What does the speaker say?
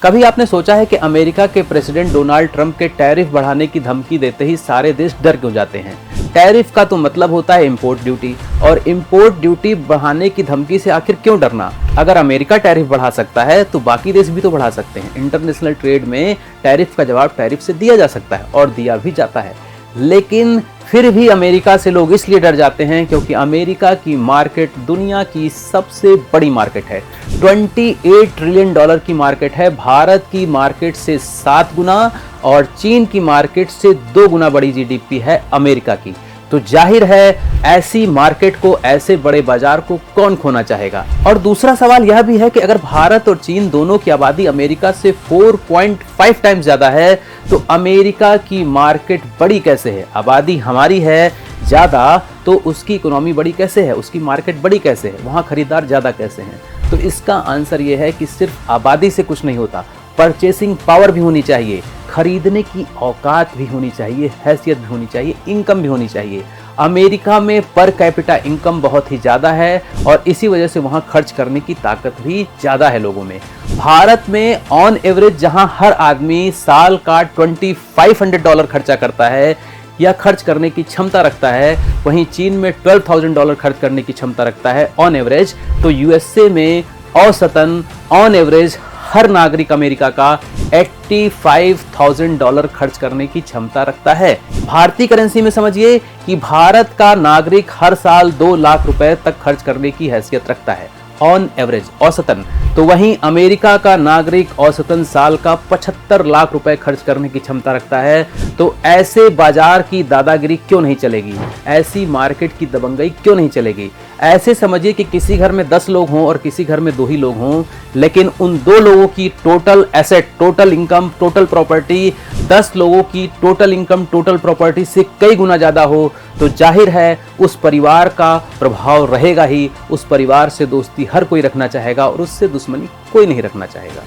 कभी आपने सोचा है कि अमेरिका के प्रेसिडेंट डोनाल्ड ट्रंप के टैरिफ बढ़ाने की धमकी देते ही सारे देश डर क्यों जाते हैं। टैरिफ का तो मतलब होता है इंपोर्ट ड्यूटी, और इंपोर्ट ड्यूटी बढ़ाने की धमकी से आखिर क्यों डरना। अगर अमेरिका टैरिफ बढ़ा सकता है तो बाकी देश भी तो बढ़ा सकते हैं। इंटरनेशनल ट्रेड में टैरिफ का जवाब टैरिफ से दिया जा सकता है और दिया भी जाता है, लेकिन फिर भी अमेरिका से लोग इसलिए डर जाते हैं क्योंकि अमेरिका की मार्केट दुनिया की सबसे बड़ी मार्केट है। 28 ट्रिलियन डॉलर की मार्केट है। भारत की मार्केट से 7 गुना और चीन की मार्केट से 2 गुना बड़ी जीडीपी है अमेरिका की। तो जाहिर है ऐसी मार्केट को, ऐसे बड़े बाजार को कौन खोना चाहेगा। और दूसरा सवाल यह भी है कि अगर भारत और चीन दोनों की आबादी अमेरिका से 4.5 टाइम्स ज्यादा है तो अमेरिका की मार्केट बड़ी कैसे है। आबादी हमारी है ज्यादा तो उसकी इकोनॉमी बड़ी कैसे है, उसकी मार्केट बड़ी कैसे है, वहां खरीदार ज्यादा कैसे हैं। तो इसका आंसर यह है कि सिर्फ आबादी से कुछ नहीं होता, परचेसिंग पावर भी होनी चाहिए, खरीदने की औकात भी होनी चाहिए, हैसियत भी होनी चाहिए, इनकम भी होनी चाहिए। अमेरिका में पर कैपिटा इनकम बहुत ही ज़्यादा है और इसी वजह से वहाँ खर्च करने की ताकत भी ज़्यादा है लोगों में। भारत में ऑन एवरेज जहाँ हर आदमी साल का $2500 खर्चा करता है या खर्च करने की क्षमता रखता है, वहीं चीन में $12,000 खर्च करने की क्षमता रखता है ऑन एवरेज। तो यूएसए में औसतन ऑन एवरेज हर नागरिक अमेरिका का $85,000 खर्च करने की क्षमता रखता है। भारतीय करेंसी में समझिए कि भारत का नागरिक हर साल 2 लाख रुपए तक खर्च करने की हैसियत रखता है ऑन एवरेज, औसतन। तो वहीं अमेरिका का नागरिक औसतन साल का 75 लाख रुपए खर्च करने की क्षमता रखता है। तो ऐसे बाजार की दादागिरी क्यों नहीं चलेगी, ऐसी मार्केट की दबंगई क्यों नहीं चलेगी। ऐसे समझिए कि किसी घर में 10 लोग हों और किसी घर में 2 ही लोग हों, लेकिन उन 2 लोगों की total asset, total income, total property 10 लोगों की टोटल इनकम, टोटल प्रॉपर्टी से कई गुना ज़्यादा हो, तो जाहिर है उस परिवार का प्रभाव रहेगा ही। उस परिवार से दोस्ती हर कोई रखना चाहेगा और उससे दुश्मनी कोई नहीं रखना चाहेगा।